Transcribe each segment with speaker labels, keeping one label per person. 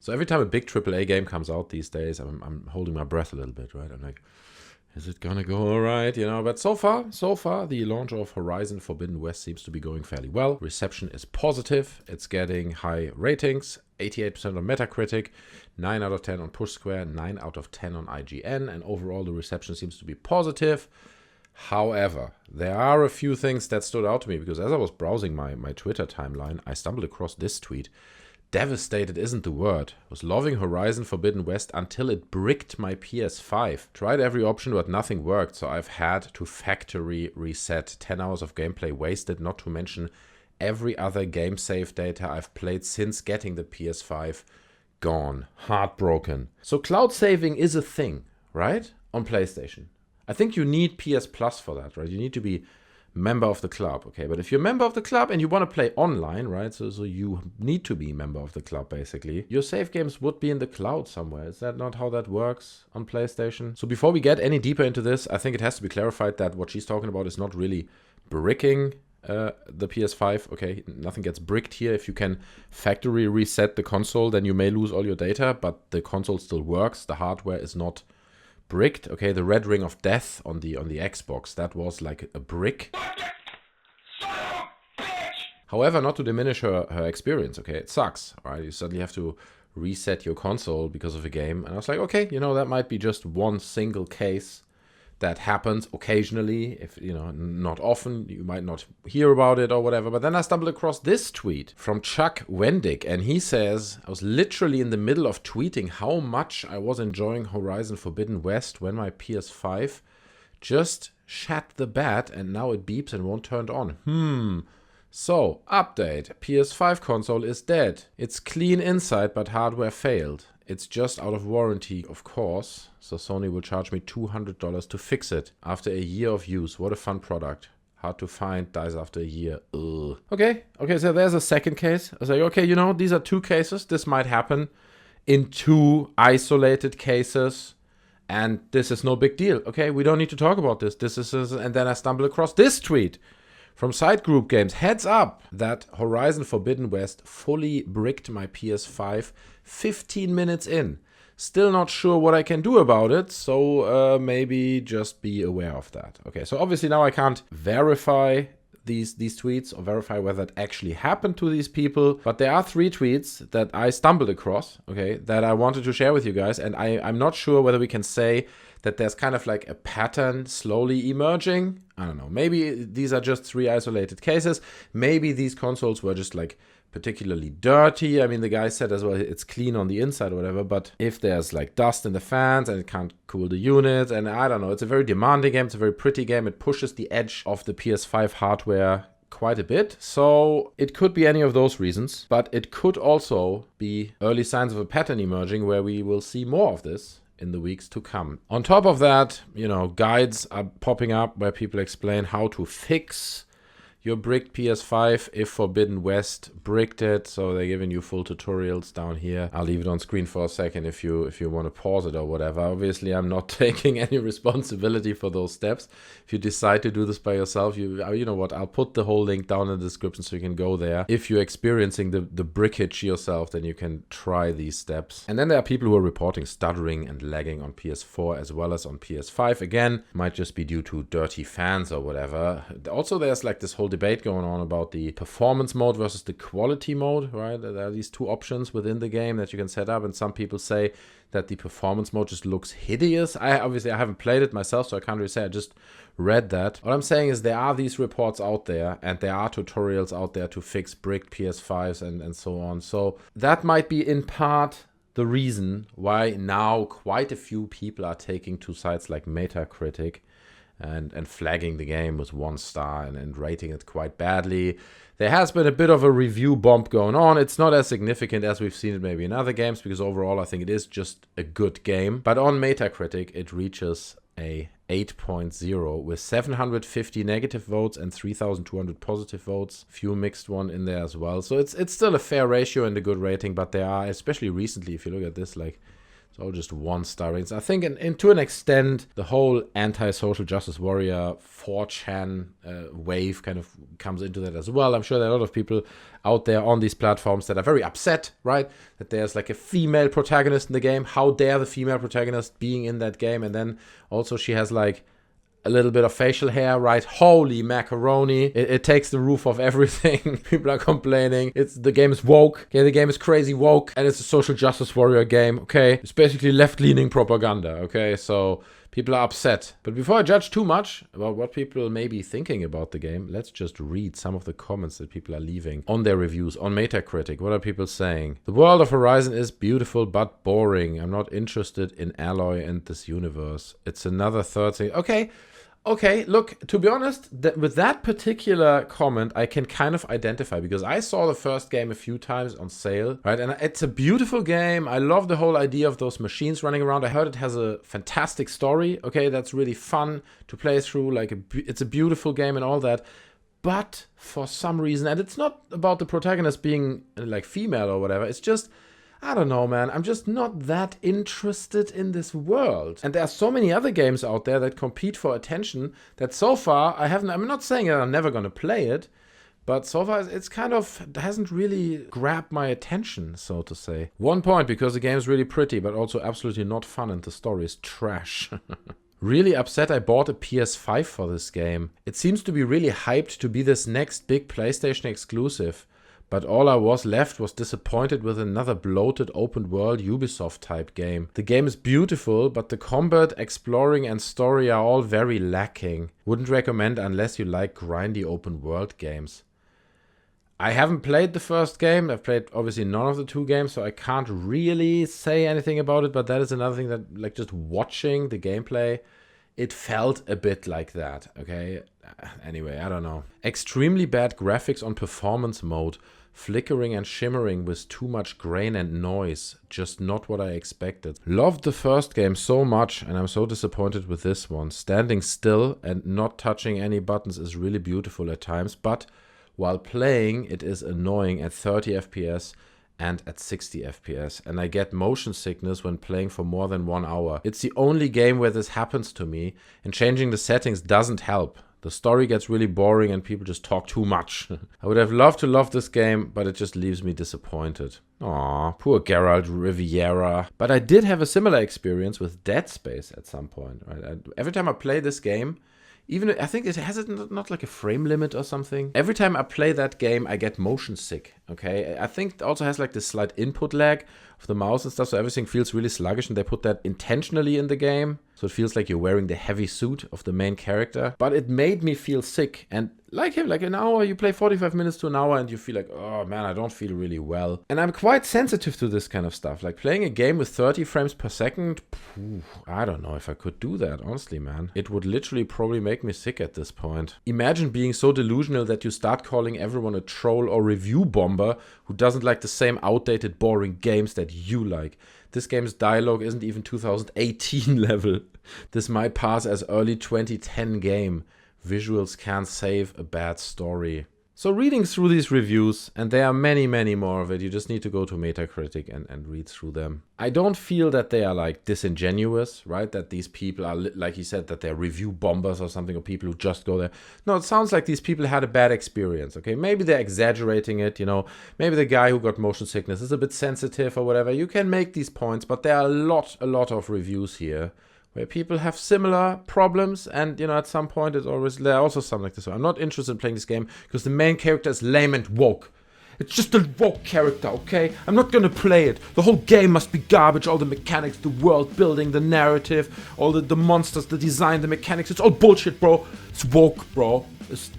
Speaker 1: So every time a big AAA game comes out these days, I'm holding my breath a little bit, right? I'm like, is it gonna go all right? You know, but so far, the launch of Horizon Forbidden West seems to be going fairly well. Reception is positive. It's getting high ratings, 88% on Metacritic, 9 out of 10 on Push Square, 9 out of 10 on IGN, and overall the reception seems to be positive. However, there are a few things that stood out to me, because as I was browsing my Twitter timeline, I stumbled across this tweet. Devastated isn't the word. Was loving Horizon Forbidden West until it bricked my PS5. Tried every option, but nothing worked, so I've had to factory reset. 10 hours of gameplay wasted, not to mention every other game save data I've played since getting the PS5 gone. Heartbroken. So cloud saving is a thing, right? On PlayStation. I think you need PS Plus for that, right? You need to be member of the club, okay? But if you're a member of the club and you want to play online, right? So you need to be a member of the club, basically. Your save games would be in the cloud somewhere. Is that not how that works on PlayStation? So before we get any deeper into this, I think it has to be clarified that what she's talking about is not really bricking the PS5, okay? Nothing gets bricked here. If you can factory reset the console, then you may lose all your data, but the console still works. The hardware is not bricked. Okay, the red ring of death on the Xbox, that was like a brick. However, not to diminish her experience, okay, it sucks, right? You suddenly have to reset your console because of a game, and I was like, okay, you know, that might be just one single case that happens occasionally, if, you know, not often, you might not hear about it or whatever. But then I stumbled across this tweet from Chuck Wendick, and he says, I was literally in the middle of tweeting how much I was enjoying Horizon Forbidden West when my PS5 just shat the bed, and now it beeps and won't turn on. So, update. PS5 console is dead. It's clean inside, but hardware failed. It's just out of warranty, of course, so Sony will charge me $200 to fix it after a year of use. What a fun product. Hard to find, dies after a year. Ugh. Okay, so there's a second case. I was like, okay, you know, these are two cases. This might happen in two isolated cases, and this is no big deal. Okay, we don't need to talk about this. And then I stumble across this tweet from Side Group Games. Heads up that Horizon Forbidden West fully bricked my PS5 15 minutes in. Still not sure what I can do about it, so maybe just be aware of that. Okay, so obviously now I can't verify these tweets or verify whether it actually happened to these people, but there are 3 tweets that I stumbled across, okay, that I wanted to share with you guys, and I'm not sure whether we can say that there's kind of like a pattern slowly emerging. I don't know, maybe these are just 3 isolated cases, maybe these consoles were just like particularly dirty. I mean, the guy said as well it's clean on the inside or whatever, but if there's like dust in the fans and it can't cool the units, and I don't know, it's a very demanding game, it's a very pretty game, it pushes the edge of the PS5 hardware quite a bit, so it could be any of those reasons, but it could also be early signs of a pattern emerging where we will see more of this in the weeks to come. On top of that, you know, guides are popping up where people explain how to fix your bricked PS5 if Forbidden West bricked it. So they're giving you full tutorials down here. I'll leave it on screen for a second if you want to pause it or whatever. Obviously, I'm not taking any responsibility for those steps. If you decide to do this by yourself, you know what, I'll put the whole link down in the description so you can go there. If you're experiencing the brickage yourself, then you can try these steps. And then there are people who are reporting stuttering and lagging on PS4 as well as on PS5. Again, might just be due to dirty fans or whatever. Also, there's like this whole debate going on about the performance mode versus the quality mode, right? There are these 2 options within the game that you can set up, and some people say that the performance mode just looks hideous. I haven't played it myself, so I can't really say. I just read that. What I'm saying is there are these reports out there, and there are tutorials out there to fix bricked PS5s and so on. So that might be in part the reason why now quite a few people are taking to sites like Metacritic and flagging the game with 1 star and rating it quite badly. There has been a bit of a review bump going on. It's not as significant as we've seen it maybe in other games, because overall I think it is just a good game. But on Metacritic, it reaches a 8.0 with 750 negative votes and 3,200 positive votes. Few mixed one in there as well. So it's still a fair ratio and a good rating, but there are, especially recently, if you look at this, like It's all just 1-star ratings. I think to an extent, the whole anti-social justice warrior 4chan wave kind of comes into that as well. I'm sure there are a lot of people out there on these platforms that are very upset, right? That there's like a female protagonist in the game. How dare the female protagonist being in that game? And then also she has like a little bit of facial hair, right? Holy macaroni. It takes the roof off everything. People are complaining. The game is woke. Okay, the game is crazy woke. And it's a social justice warrior game. Okay, it's basically left-leaning propaganda. Okay, so people are upset. But before I judge too much about what people may be thinking about the game, let's just read some of the comments that people are leaving on their reviews on Metacritic. What are people saying? The world of Horizon is beautiful but boring. I'm not interested in Aloy and this universe. It's another third thing. Okay, look, to be honest, with that particular comment, I can kind of identify because I saw the first game a few times on sale, right? And it's a beautiful game. I love the whole idea of those machines running around. I heard it has a fantastic story. Okay, that's really fun to play through. Like, it's a beautiful game and all that. But for some reason, and it's not about the protagonist being like female or whatever, it's just, I don't know, man. I'm just not that interested in this world. And there are so many other games out there that compete for attention that so far I'm not saying that I'm never going to play it, but so far it's kind of hasn't really grabbed my attention, so to say. 1 point, because the game is really pretty, but also absolutely not fun and the story is trash. Really upset I bought a PS5 for this game. It seems to be really hyped to be this next big PlayStation exclusive. But all I was left was disappointed with another bloated open-world Ubisoft-type game. The game is beautiful, but the combat, exploring and story are all very lacking. Wouldn't recommend unless you like grindy open-world games. I haven't played the first game. I've played obviously none of the 2 games, so I can't really say anything about it, but that is another thing that, like, just watching the gameplay, it felt a bit like that, okay? Anyway, I don't know. Extremely bad graphics on performance mode. Flickering and shimmering with too much grain and noise. Just not what I expected. Loved the first game so much and I'm so disappointed with this one. Standing still and not touching any buttons is really beautiful at times, but while playing it is annoying at 30 FPS and at 60 FPS, and I get motion sickness when playing for more than 1 hour. It's the only game where this happens to me, and changing the settings doesn't help. The story gets really boring and people just talk too much. I would have loved to love this game, but it just leaves me disappointed. Aw, poor Geralt Riviera. But I did have a similar experience with Dead Space at some point. Right? Every time I play this game, even I think it has not like a frame limit or something. Every time I play that game, I get motion sick. Okay, I think it also has like this slight input lag of the mouse and stuff, so everything feels really sluggish, and they put that intentionally in the game, so it feels like you're wearing the heavy suit of the main character. But it made me feel sick, and like an hour, you play 45 minutes to an hour, and you feel like, oh man, I don't feel really well. And I'm quite sensitive to this kind of stuff. Like playing a game with 30 frames per second, I don't know if I could do that, honestly, man. It would literally probably make me sick at this point. Imagine being so delusional that you start calling everyone a troll or review bomber who doesn't like the same outdated, boring games that you like. This game's dialogue isn't even 2018 level. This might pass as early 2010 game. Visuals can't save a bad story. So reading through these reviews, and there are many, many more of it, you just need to go to Metacritic and read through them. I don't feel that they are like disingenuous, right? That these people are, like he said, that they're review bombers or something, or people who just go there. No, it sounds like these people had a bad experience, okay? Maybe they're exaggerating it, you know. Maybe the guy who got motion sickness is a bit sensitive or whatever. You can make these points, but there are a lot of reviews here where people have similar problems, and, you know, at some point there are also something like this. So I'm not interested in playing this game because the main character is lame and woke. It's just a woke character, okay? I'm not gonna play it. The whole game must be garbage. All the mechanics, the world building, the narrative, all the monsters, the design, the mechanics. It's all bullshit, bro. It's woke, bro. It's...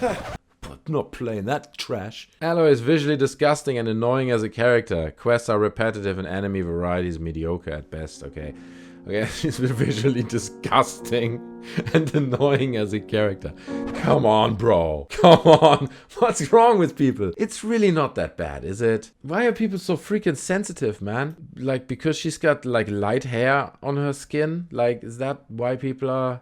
Speaker 1: but not playing that trash. Aloy is visually disgusting and annoying as a character. Quests are repetitive and enemy variety is mediocre at best, okay? Okay, she's visually disgusting and annoying as a character. Come on, bro. Come on. What's wrong with people? It's really not that bad, is it? Why are people so freaking sensitive, man? Like, because she's got, like, light hair on her skin? Like, is that why people are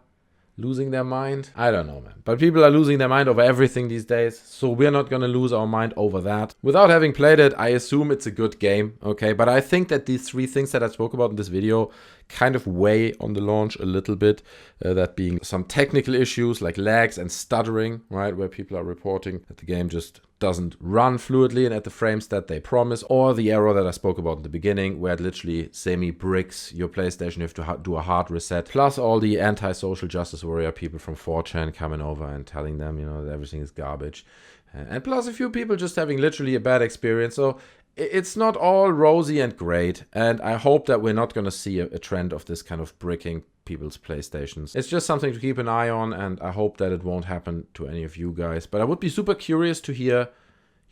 Speaker 1: losing their mind? I don't know, man. But people are losing their mind over everything these days, so we're not gonna lose our mind over that. Without having played it, I assume it's a good game, okay? But I think that these three things that I spoke about in this video kind of weigh on the launch a little bit. That being some technical issues like lags and stuttering, right? Where people are reporting that the game just doesn't run fluidly and at the frames that they promise, or the error that I spoke about in the beginning where it literally semi-bricks your PlayStation. You have to do a hard reset, plus all the anti-social justice warrior people from 4chan coming over and telling them, you know, that everything is garbage, and plus a few people just having literally a bad experience. So it's not all rosy and great, and I hope that we're not going to see a trend of this kind of bricking people's PlayStations. It's just something to keep an eye on, and I hope that it won't happen to any of you guys. But I would be super curious to hear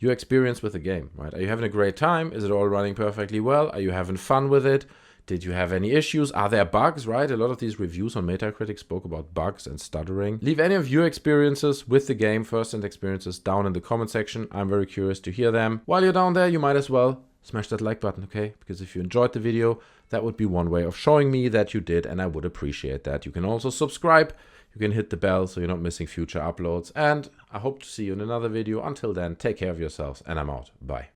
Speaker 1: your experience with the game, right? Are you having a great time? Is it all running perfectly well? Are you having fun with it? Did you have any issues? Are there bugs, right? A lot of these reviews on Metacritic spoke about bugs and stuttering. Leave any of your experiences with the game, first-hand experiences, down in the comment section. I'm very curious to hear them. While you're down there, you might as well smash that like button, okay? Because if you enjoyed the video, that would be one way of showing me that you did, and I would appreciate that. You can also subscribe. You can hit the bell so you're not missing future uploads. And I hope to see you in another video. Until then, take care of yourselves, and I'm out. Bye.